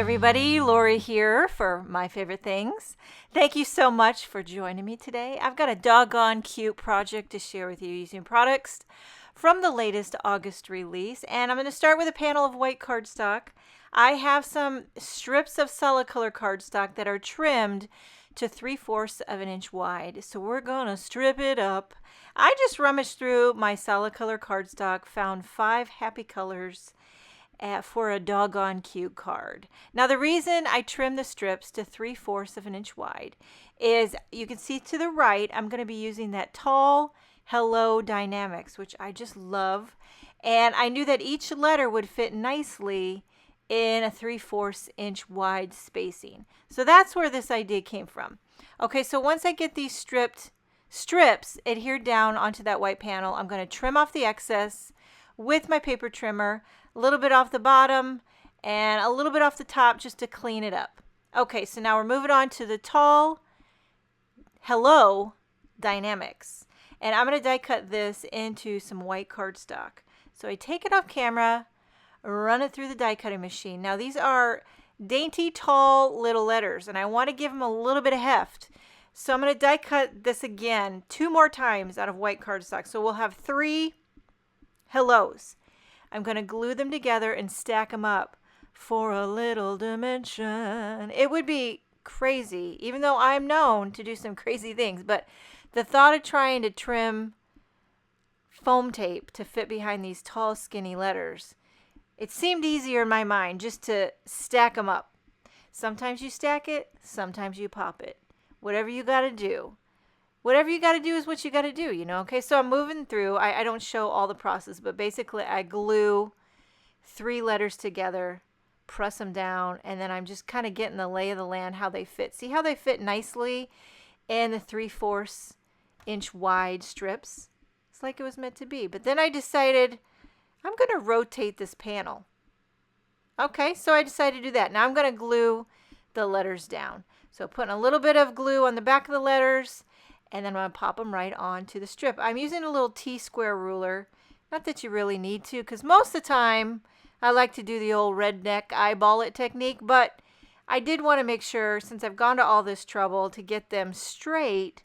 everybody, Lori here for My Favorite Things. Thank you so much for joining me today. I've got a doggone cute project to share with you using products from the latest August release, and I'm going to start with a panel of white cardstock. I have some strips of solid color cardstock that are trimmed to 3/4 of an inch wide, so we're going to strip it up. I just rummaged through my solid color cardstock, found 5 happy colors for a doggone cute card. Now the reason I trimmed the strips to 3/4 of an inch wide is you can see to the right I'm going to be using that tall Hello Dynamics, which I just love, and I knew that each letter would fit nicely in a 3/4 inch wide spacing. So that's where this idea came from. Okay, so once I get these strips adhered down onto that white panel, I'm going to trim off the excess with my paper trimmer, a little bit off the bottom and a little bit off the top just to clean it up. Okay, so now we're moving on to the tall Hello Dynamics. And I'm going to die cut this into some white cardstock. So I take it off camera, run it through the die cutting machine. Now these are dainty, tall little letters, and I want to give them a little bit of heft. So I'm going to die cut this again 2 more times out of white cardstock. So we'll have 3 hellos. I'm going to glue them together and stack them up for a little dimension. It would be crazy, even though I'm known to do some crazy things, but the thought of trying to trim foam tape to fit behind these tall, skinny letters, it seemed easier in my mind just to stack them up. Sometimes you stack it, sometimes you pop it. Whatever you got to do. Whatever you got to do is what you got to do, you know? Okay, so I'm moving through. I don't show all the process, but basically I glue 3 letters together, press them down, and then I'm just kind of getting the lay of the land, how they fit. See how they fit nicely in the 3/4 inch wide strips? It's like it was meant to be. But then I decided I'm going to rotate this panel. Okay, so I decided to do that. Now I'm going to glue the letters down. So putting a little bit of glue on the back of the letters, and then I'm going to pop them right onto the strip. I'm using a little T-square ruler. Not that you really need to, because most of the time I like to do the old redneck eyeball it technique, but I did want to make sure, since I've gone to all this trouble to get them straight,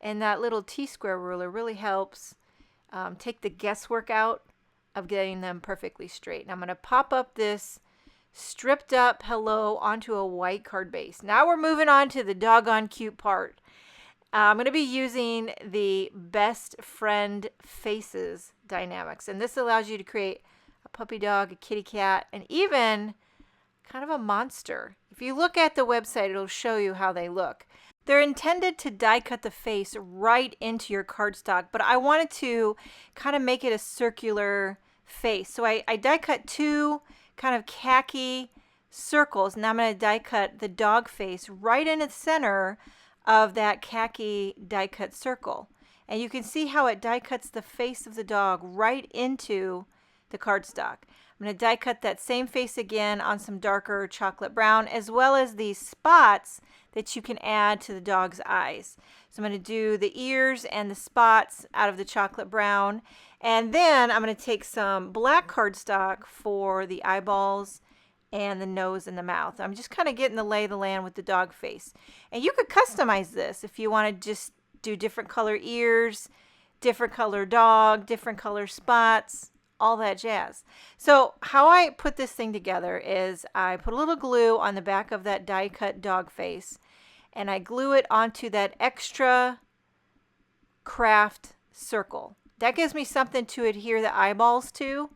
and that little T-square ruler really helps take the guesswork out of getting them perfectly straight. And I'm going to pop up this stripped up hello onto a white card base. Now we're moving on to the doggone cute part. I'm going to be using the Best Friend Faces Dynamics, and this allows you to create a puppy dog, a kitty cat, and even kind of a monster. If you look at the website, it'll show you how they look. They're intended to die cut the face right into your cardstock, but I wanted to kind of make it a circular face. So I die cut 2 kind of khaki circles, and I'm going to die cut the dog face right in the center of that khaki die cut circle. And you can see how it die cuts the face of the dog right into the cardstock. I'm going to die cut that same face again on some darker chocolate brown, as well as these spots that you can add to the dog's eyes. So I'm going to do the ears and the spots out of the chocolate brown, and then I'm going to take some black cardstock for the eyeballs and the nose and the mouth. I'm just kind of getting the lay of the land with the dog face. And you could customize this if you want to just do different color ears, different color dog, different color spots, all that jazz. So how I put this thing together is I put a little glue on the back of that die cut dog face, and I glue it onto that extra craft circle. That gives me something to adhere the eyeballs to.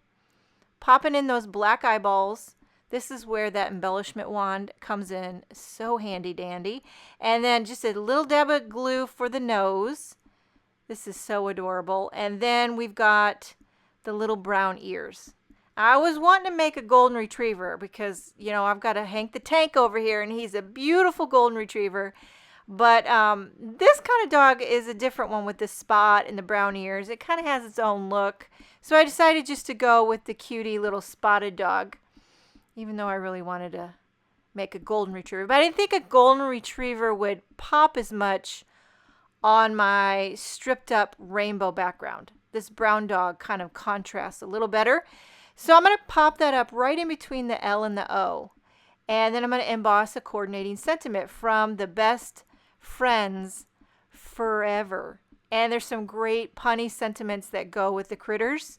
Popping in those black eyeballs. This is where that embellishment wand comes in so handy dandy. And then just a little dab of glue for the nose. This is so adorable. And then we've got the little brown ears. I was wanting to make a golden retriever because, you know, I've got a Hank the Tank over here and he's a beautiful golden retriever. But this kind of dog is a different one with the spot and the brown ears. It kind of has its own look. So I decided just to go with the cutie little spotted dog, even though I really wanted to make a golden retriever. But I didn't think a golden retriever would pop as much on my stripped up rainbow background. This brown dog kind of contrasts a little better. So I'm going to pop that up right in between the L and the O. And then I'm going to emboss a coordinating sentiment from the best friends forever. And there's some great punny sentiments that go with the critters.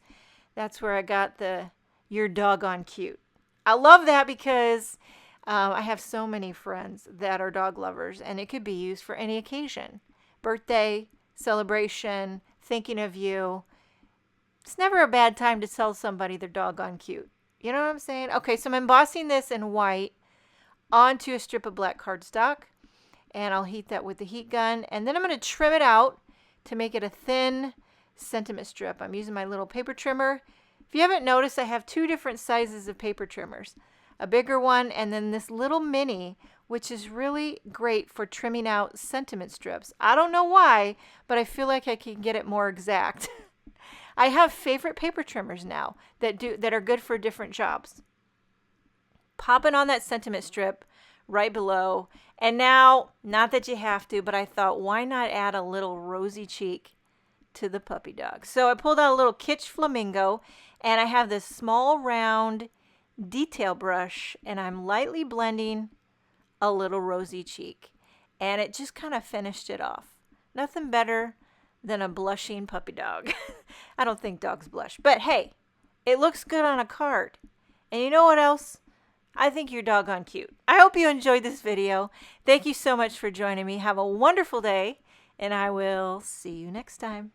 That's where I got the "you're doggone cute." I love that because I have so many friends that are dog lovers, and it could be used for any occasion. Birthday, celebration, thinking of you. It's never a bad time to tell somebody they're doggone cute. You know what I'm saying? Okay, so I'm embossing this in white onto a strip of black cardstock, and I'll heat that with the heat gun, and then I'm going to trim it out to make it a thin sentiment strip. I'm using my little paper trimmer. If you haven't noticed, I have two different sizes of paper trimmers, a bigger one and then this little mini, which is really great for trimming out sentiment strips. I don't know why, but I feel like I can get it more exact. I have favorite paper trimmers now that are good for different jobs. Pop it on that sentiment strip right below. And now, not that you have to, but I thought, why not add a little rosy cheek to the puppy dog? So I pulled out a little Kitsch Flamingo, and I have this small round detail brush, and I'm lightly blending a little rosy cheek. And it just kind of finished it off. Nothing better than a blushing puppy dog. I don't think dogs blush, but hey, it looks good on a card. And you know what else? I think you're doggone cute. I hope you enjoyed this video. Thank you so much for joining me. Have a wonderful day, and I will see you next time.